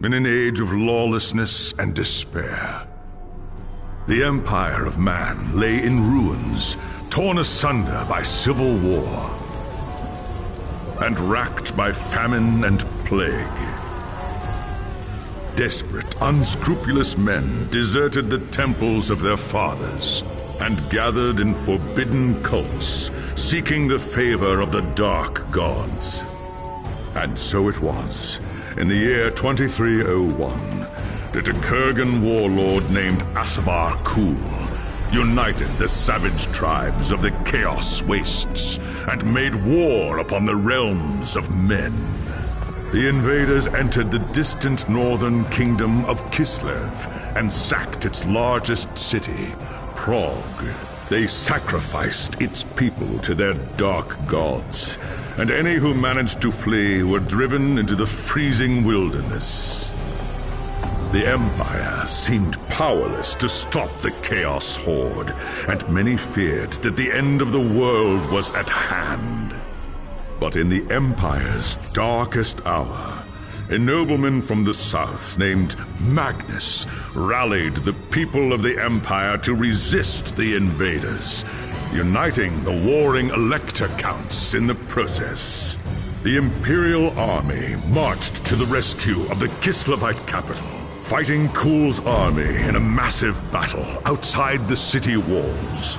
in an age of lawlessness and despair. The empire of man lay in ruins, torn asunder by civil war, and racked by famine and plague. Desperate, unscrupulous men deserted the temples of their fathers and gathered in forbidden cults, seeking the favor of the dark gods. And so it was, in the year 2301, that a Kurgan warlord named Asavar Kul united the savage tribes of the Chaos Wastes and made war upon the realms of men. The invaders entered the distant northern kingdom of Kislev and sacked its largest city, Prague. They sacrificed its people to their dark gods, and any who managed to flee were driven into the freezing wilderness. The Empire seemed powerless to stop the Chaos Horde, and many feared that the end of the world was at hand. But in the Empire's darkest hour, a nobleman from the south named Magnus rallied the people of the Empire to resist the invaders, uniting the warring Elector Counts in the process. The Imperial Army marched to the rescue of the Kislevite capital, fighting Kul's army in a massive battle outside the city walls.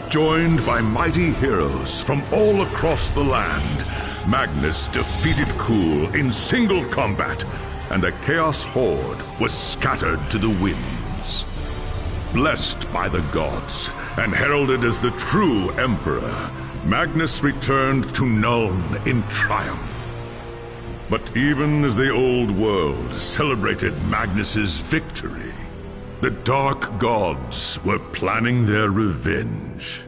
Joined by mighty heroes from all across the land, Magnus defeated Kul in single combat, and the Chaos Horde was scattered to the winds. Blessed by the gods and heralded as the true Emperor, Magnus returned to Nuln in triumph. But even as the old world celebrated Magnus's victory, the dark gods were planning their revenge.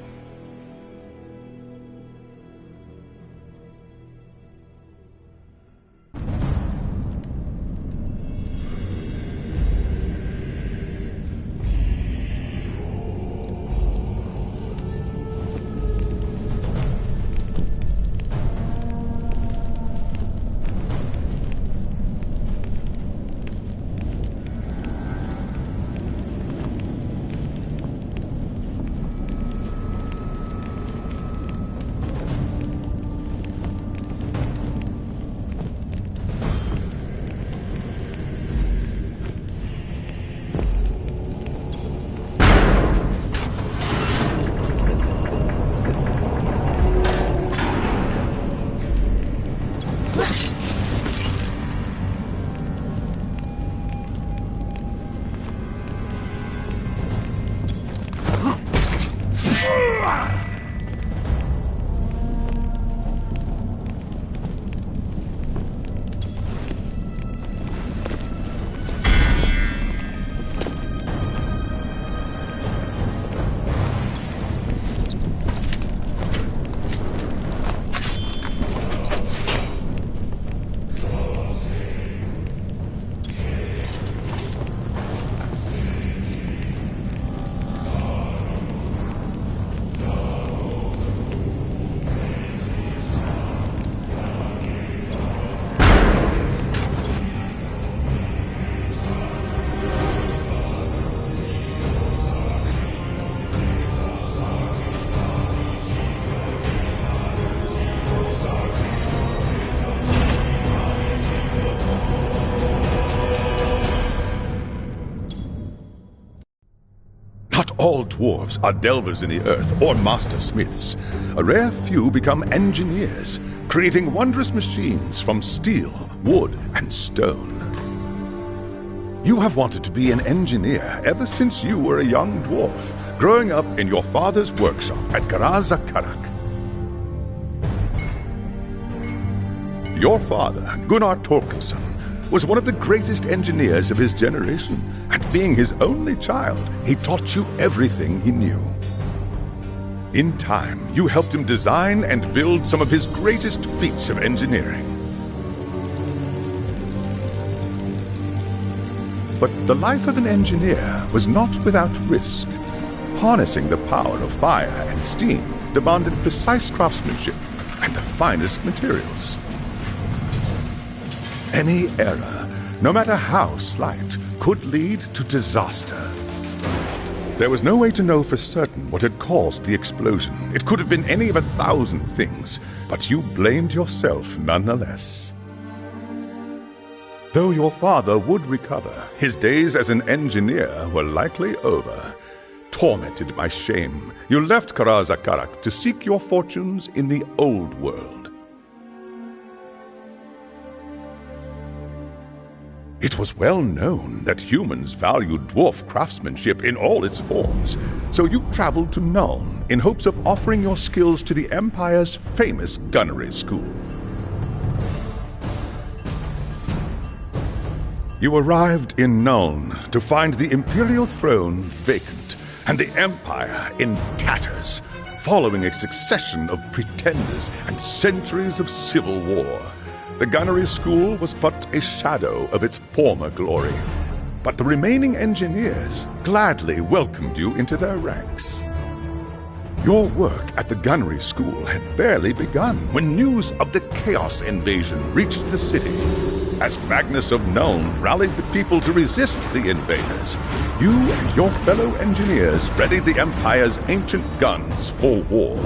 All dwarves are delvers in the earth or master smiths. A rare few become engineers, creating wondrous machines from steel, wood, and stone. You have wanted to be an engineer ever since you were a young dwarf, growing up in your father's workshop at Garazakarak. Your father, Gunnar Torkelson, was one of the greatest engineers of his generation, and being his only child, he taught you everything he knew. In time, you helped him design and build some of his greatest feats of engineering. But the life of an engineer was not without risk. Harnessing the power of fire and steam demanded precise craftsmanship, and the finest materials. Any error, no matter how slight, could lead to disaster. There was no way to know for certain what had caused the explosion. It could have been any of 1,000 things, but you blamed yourself nonetheless. Though your father would recover, his days as an engineer were likely over. Tormented by shame, you left Karazakarak to seek your fortunes in the old world. It was well known that humans valued dwarf craftsmanship in all its forms, so you traveled to Nuln in hopes of offering your skills to the Empire's famous gunnery school. You arrived in Nuln to find the Imperial throne vacant and the Empire in tatters, following a succession of pretenders and centuries of civil war. The gunnery school was but a shadow of its former glory, but the remaining engineers gladly welcomed you into their ranks. Your work at the gunnery school had barely begun when news of the Chaos invasion reached the city. As Magnus of Nuln rallied the people to resist the invaders, you and your fellow engineers readied the Empire's ancient guns for war.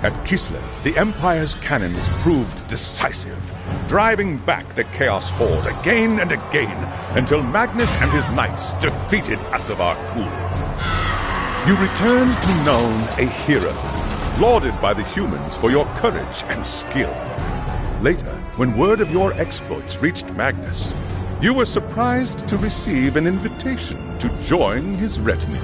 At Kislev, the Empire's cannons proved decisive, driving back the Chaos Horde again and again until Magnus and his knights defeated Asavar Kul. You returned to Nuln a hero, lauded by the humans for your courage and skill. Later, when word of your exploits reached Magnus, you were surprised to receive an invitation to join his retinue.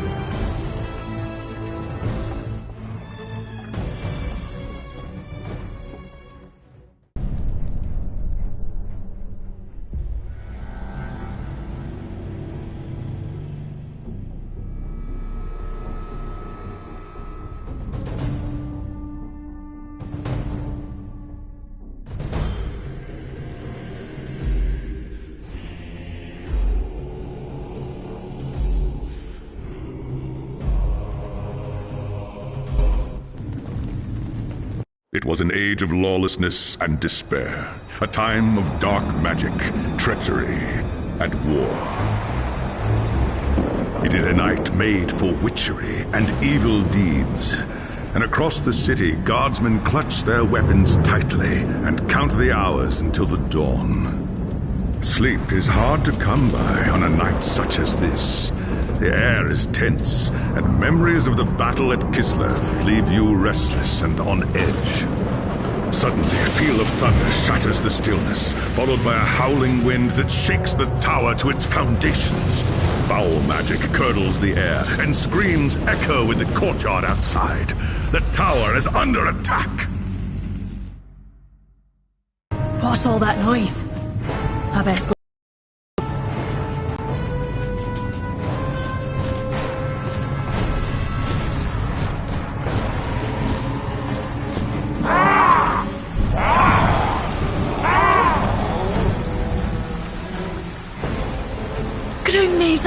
It was an age of lawlessness and despair, a time of dark magic, treachery, and war. It is a night made for witchery and evil deeds, and across the city, guardsmen clutch their weapons tightly and count the hours until the dawn. Sleep is hard to come by on a night such as this. The air is tense, and memories of the battle at Kislev leave you restless and on edge. Suddenly, a peal of thunder shatters the stillness, followed by a howling wind that shakes the tower to its foundations. Foul magic curdles the air, and screams echo in the courtyard outside. The tower is under attack! What's all that noise? I best go.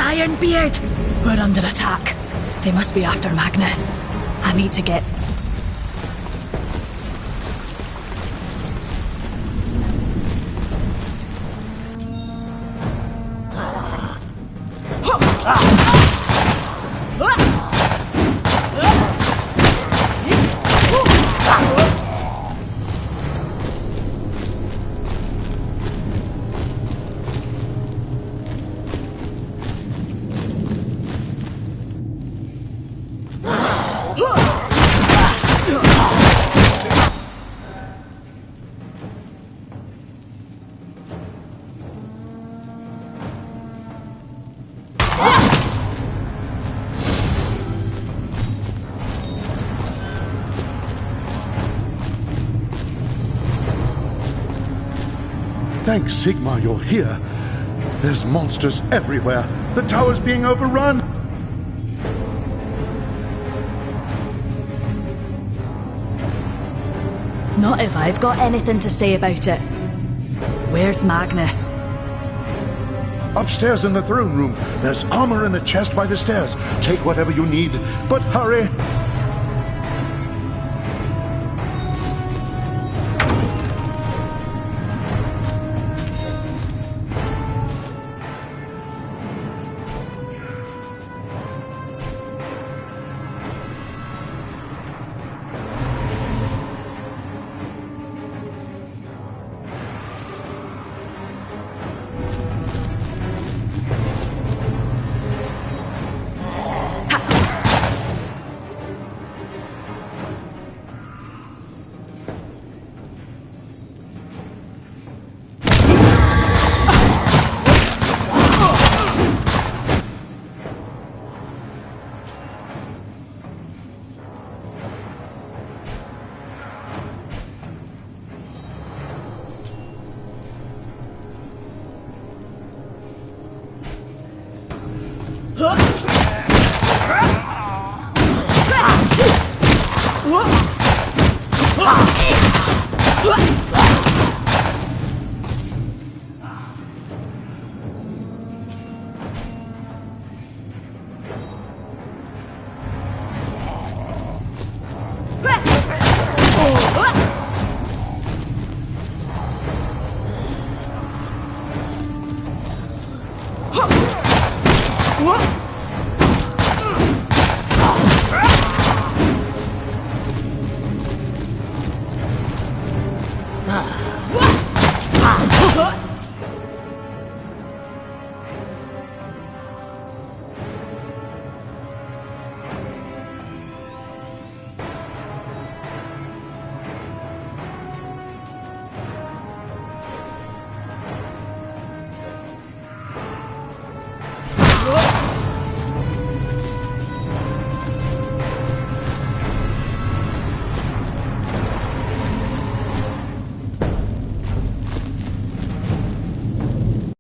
Ironbeard! We're under attack. They must be after Magnus. I need to get... Thanks, Sigmar, you're here. There's monsters everywhere. The tower's being overrun. Not if I've got anything to say about it. Where's Magnus? Upstairs in the throne room. There's armor in a chest by the stairs. Take whatever you need, but hurry.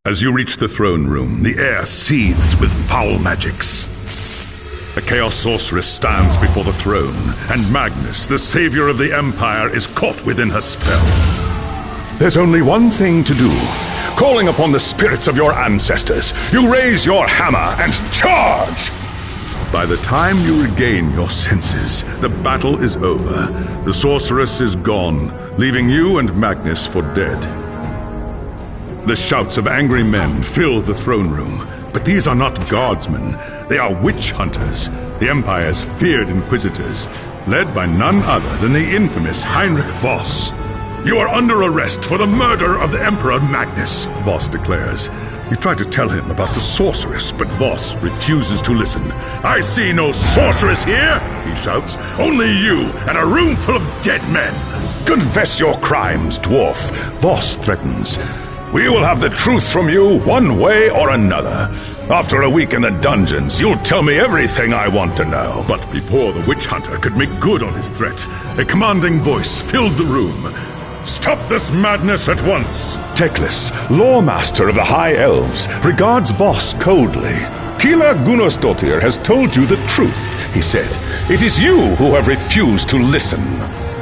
As you reach the throne room, the air seethes with foul magics. A Chaos Sorceress stands before the throne, and Magnus, the savior of the Empire, is caught within her spell. There's only one thing to do. Calling upon the spirits of your ancestors, you raise your hammer and charge! By the time you regain your senses, the battle is over. The sorceress is gone, leaving you and Magnus for dead. The shouts of angry men fill the throne room, but these are not guardsmen. They are witch hunters, the Empire's feared inquisitors, led by none other than the infamous Heinrich Voss. You are under arrest for the murder of the Emperor Magnus, Voss declares. You try to tell him about the sorceress, but Voss refuses to listen. I see no sorceress here, he shouts. Only you and a room full of dead men. Confess your crimes, dwarf, Voss threatens. We will have the truth from you one way or another. After a week in the dungeons, you'll tell me everything I want to know. But before the witch hunter could make good on his threat, a commanding voice filled the room. Stop this madness at once! Teclis, lawmaster of the High Elves, regards Voss coldly. Kila Gunnarsdottir has told you the truth, he said. It is you who have refused to listen.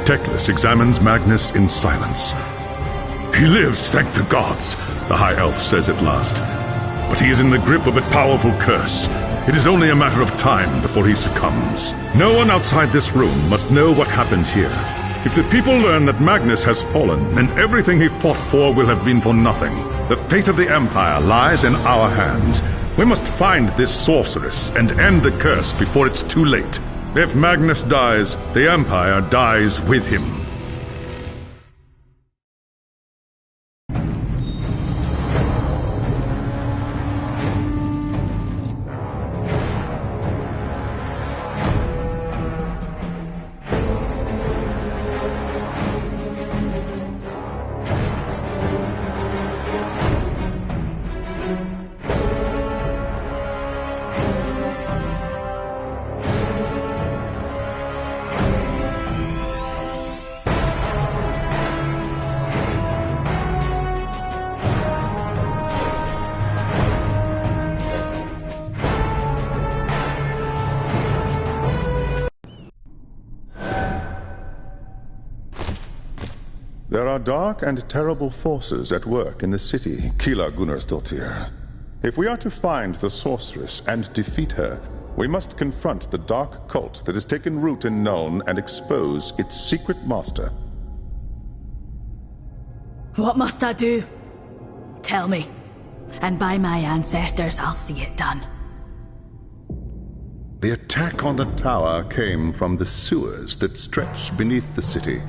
Teclis examines Magnus in silence. He lives, thank the gods, the High Elf says at last. But he is in the grip of a powerful curse. It is only a matter of time before he succumbs. No one outside this room must know what happened here. If the people learn that Magnus has fallen, then everything he fought for will have been for nothing. The fate of the Empire lies in our hands. We must find this sorceress and end the curse before it's too late. If Magnus dies, the Empire dies with him. There are dark and terrible forces at work in the city, Kila Gunnarsdottir. If we are to find the sorceress and defeat her, we must confront the dark cult that has taken root in Nuln and expose its secret master. What must I do? Tell me, and by my ancestors, I'll see it done. The attack on the tower came from the sewers that stretch beneath the city.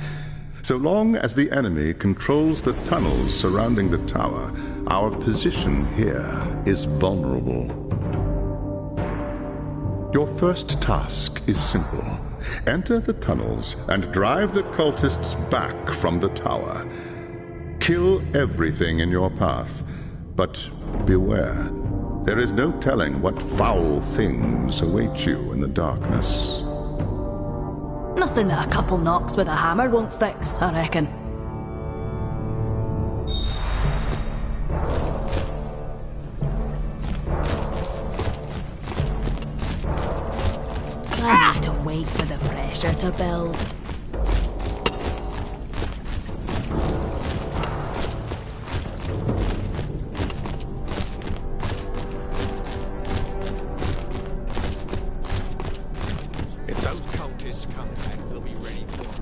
So long as the enemy controls the tunnels surrounding the tower, our position here is vulnerable. Your first task is simple. Enter the tunnels and drive the cultists back from the tower. Kill everything in your path, but beware. There is no telling what foul things await you in the darkness. Nothing that a couple knocks with a hammer won't fix, I reckon. I need to wait for the pressure to build. If those cultists come back, we'll be ready for them.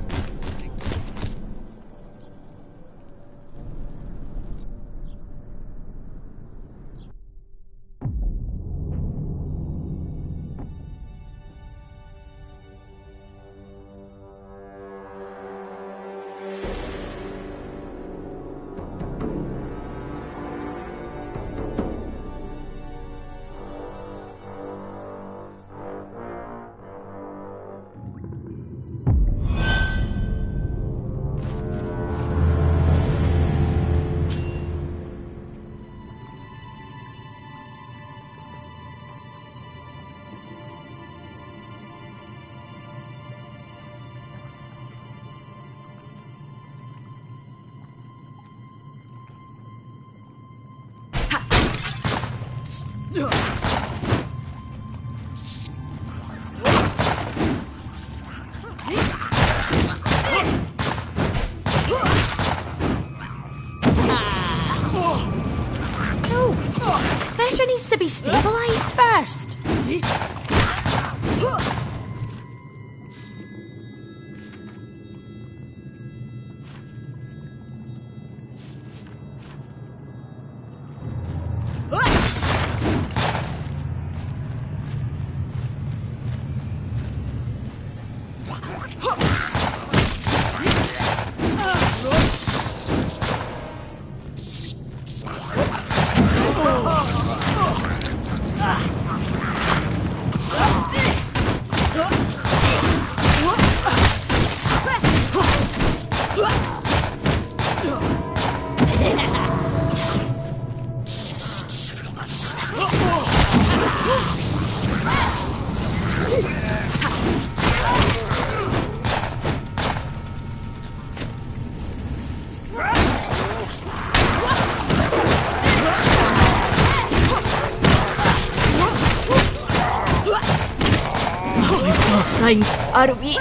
Pressure needs to be stabilised first. Signs are weak.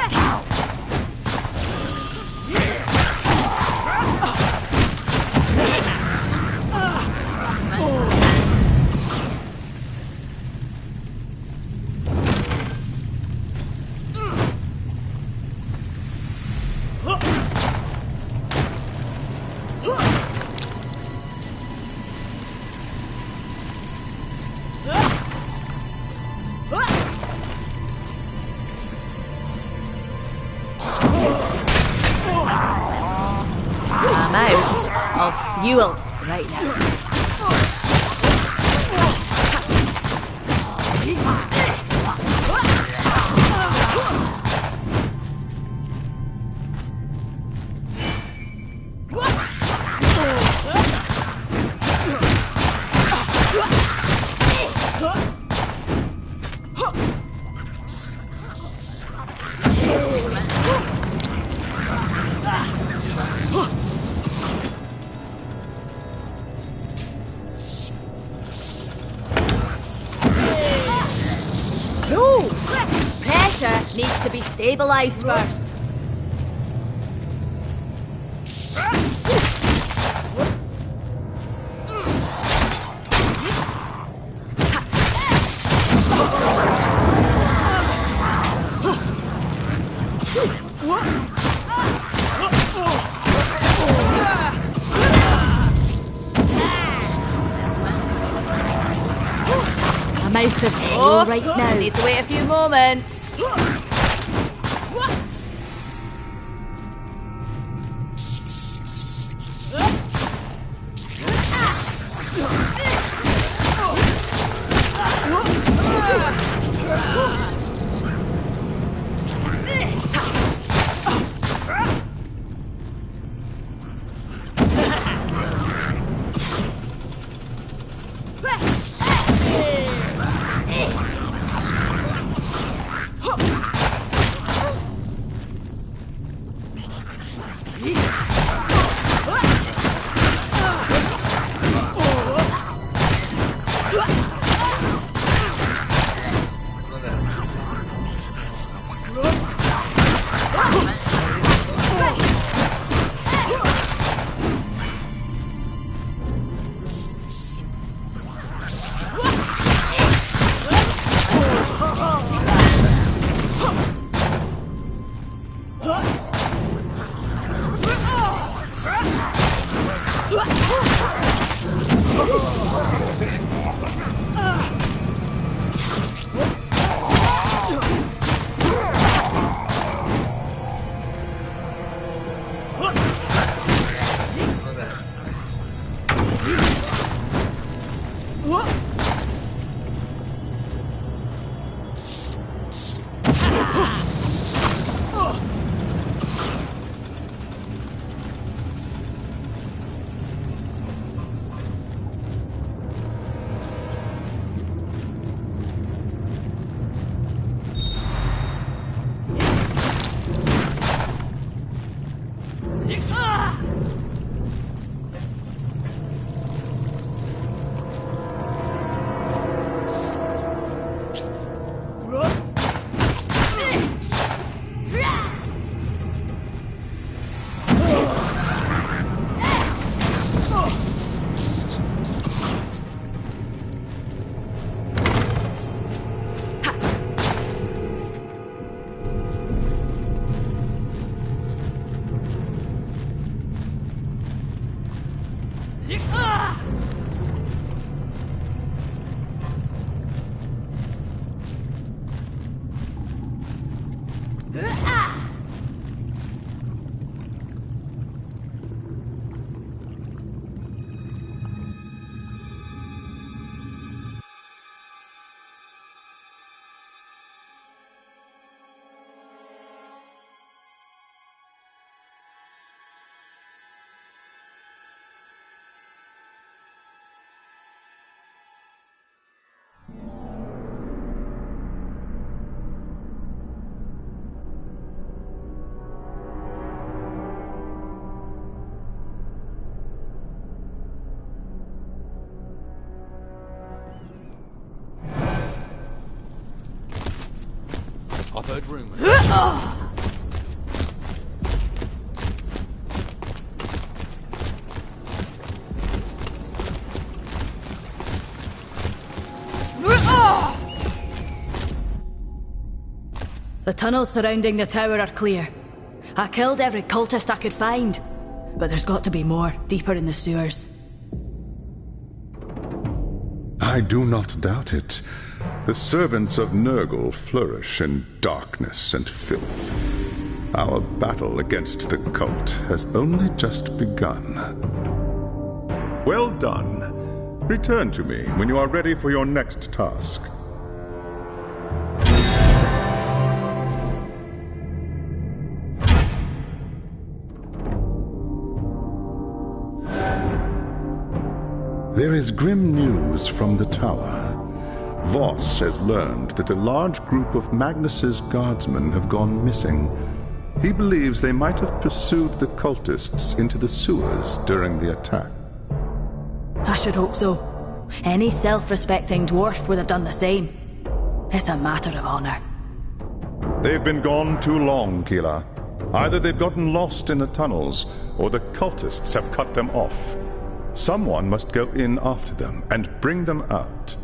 Of fuel right now. So, pressure needs to be stabilised first. I'm out of fuel right now. Need to wait a few moments. I've heard rumours. The tunnels surrounding the tower are clear. I killed every cultist I could find. But there's got to be more, deeper in the sewers. I do not doubt it. The servants of Nurgle flourish in darkness and filth. Our battle against the cult has only just begun. Well done. Return to me when you are ready for your next task. There is grim news from the tower. Voss has learned that a large group of Magnus's guardsmen have gone missing. He believes they might have pursued the cultists into the sewers during the attack. I should hope so. Any self-respecting dwarf would have done the same. It's a matter of honor. They've been gone too long, Keela. Either they've gotten lost in the tunnels, or the cultists have cut them off. Someone must go in after them and bring them out.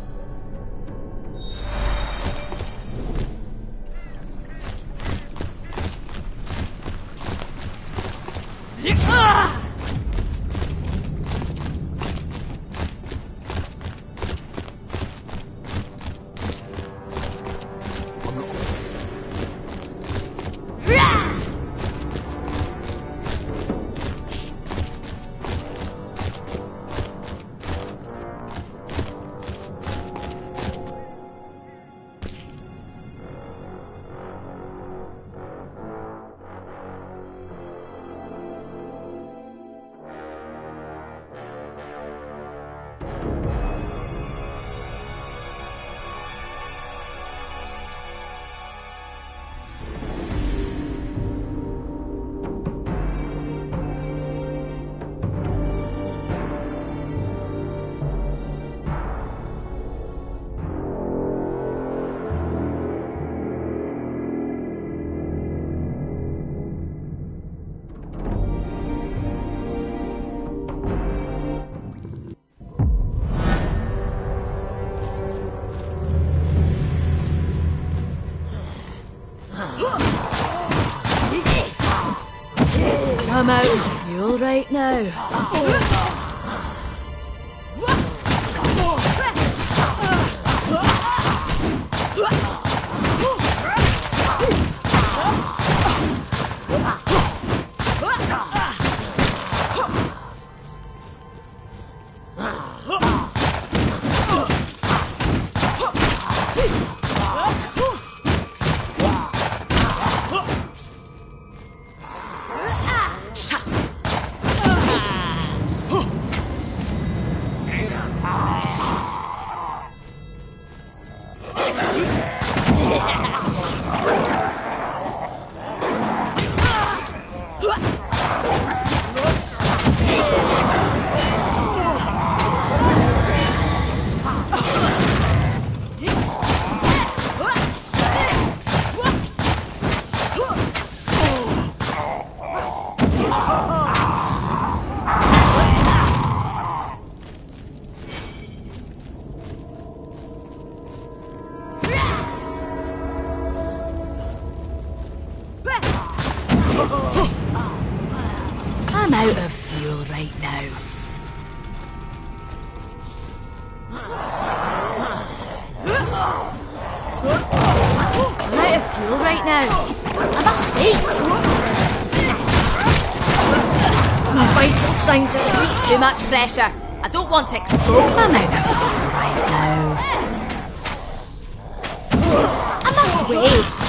I'm out of fuel right now. I'm out of fuel right now. I'm out of fuel right now. I must wait. My vital signs are weak. Too much pressure. I don't want to explode. I'm out of fuel right now. I must wait.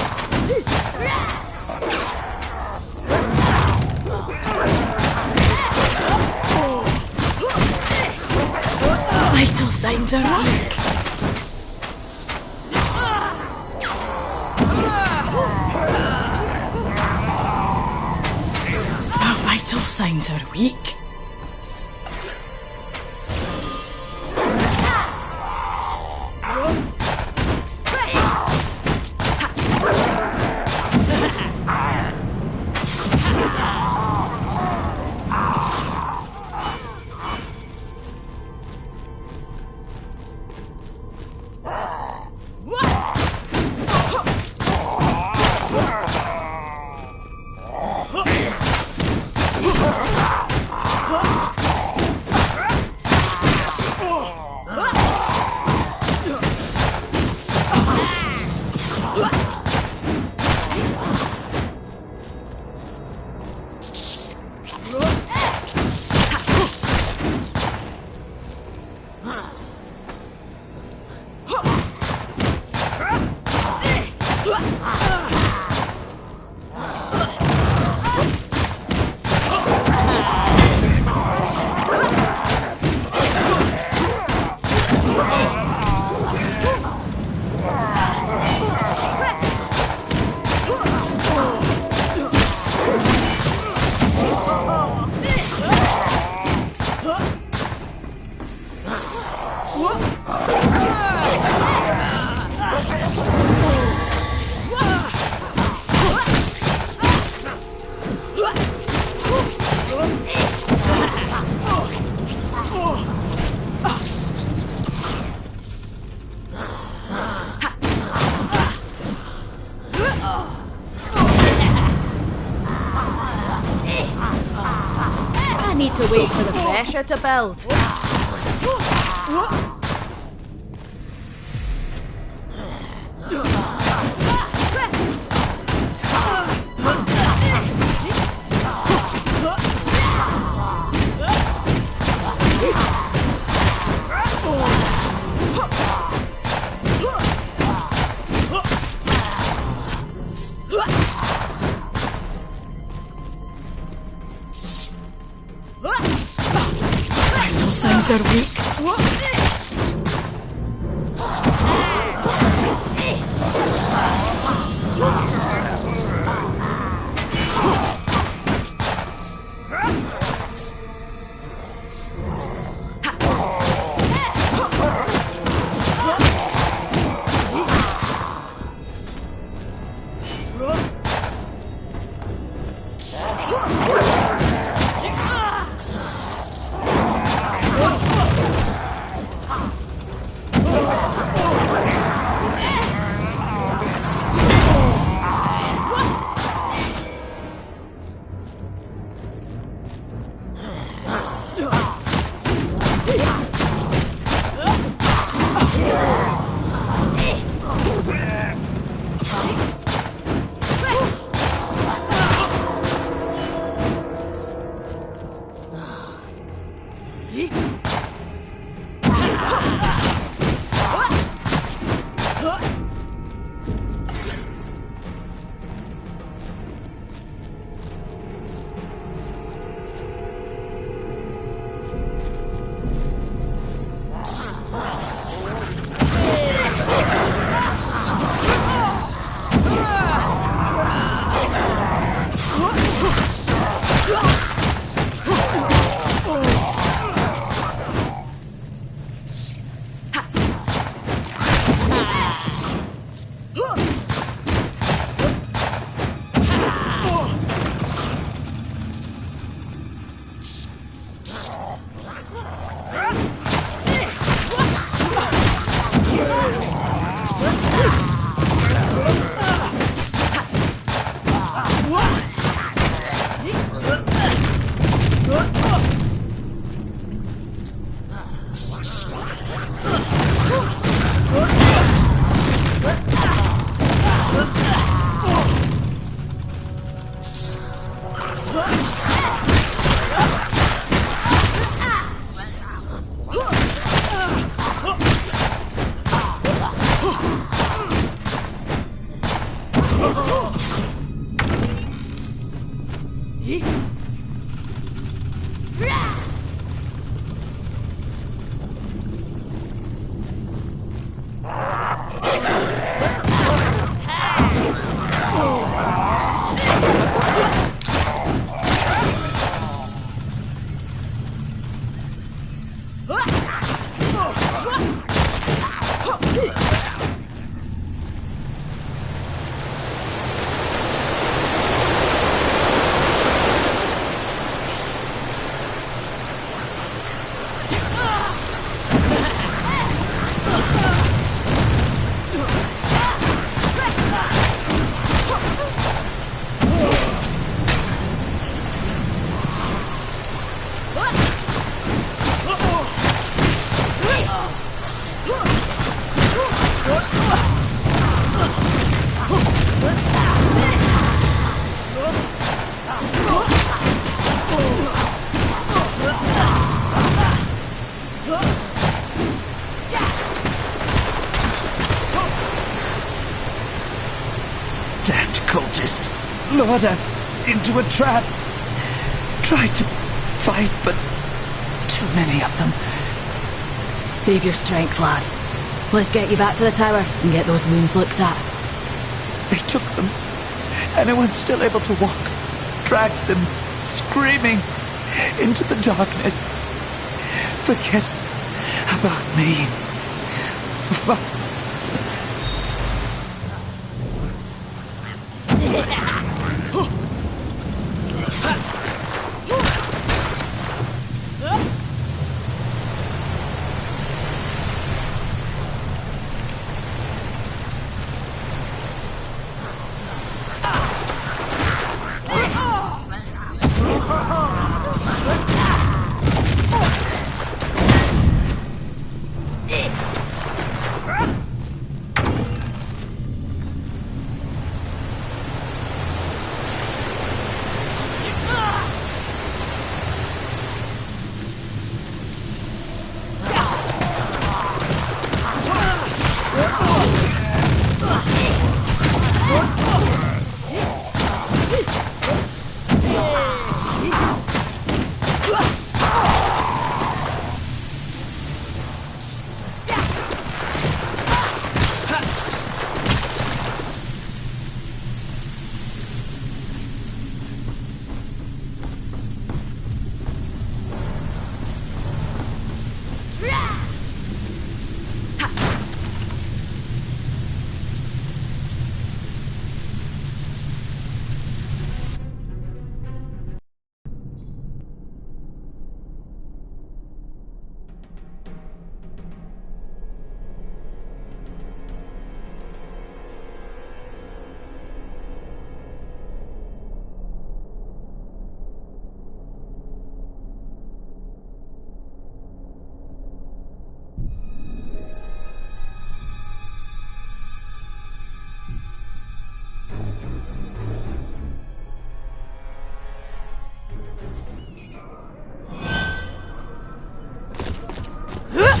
Vital signs are weak. Our vital signs are weak. I need to wait for the pressure to build. Vital signs are weak. damned cultist lured us into a trap. Tried to fight, but too many of them. Save your strength, lad. Let's get you back to the tower and get those wounds looked at. They took them. Anyone still able to walk dragged them, screaming, into the darkness. Forget about me.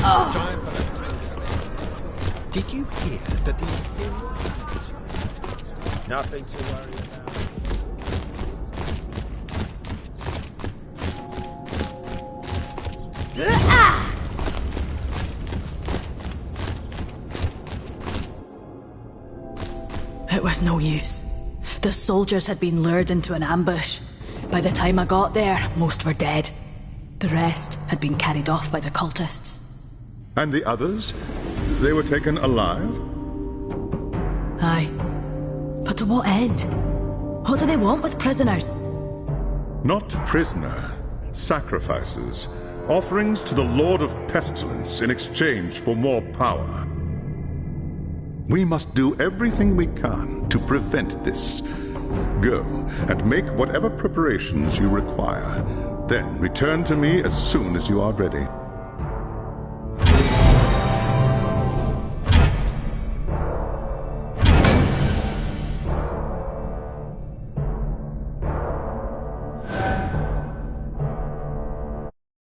Time for that time. Did you hear that the Imperial Guards... Nothing to worry about. It was no use. The soldiers had been lured into an ambush. By the time I got there, most were dead. The rest had been carried off by the cultists. And the others? They were taken alive? Aye. But to what end? What do they want with prisoners? Not prisoner. Sacrifices. Offerings to the Lord of Pestilence in exchange for more power. We must do everything we can to prevent this. Go and make whatever preparations you require. Then return to me as soon as you are ready.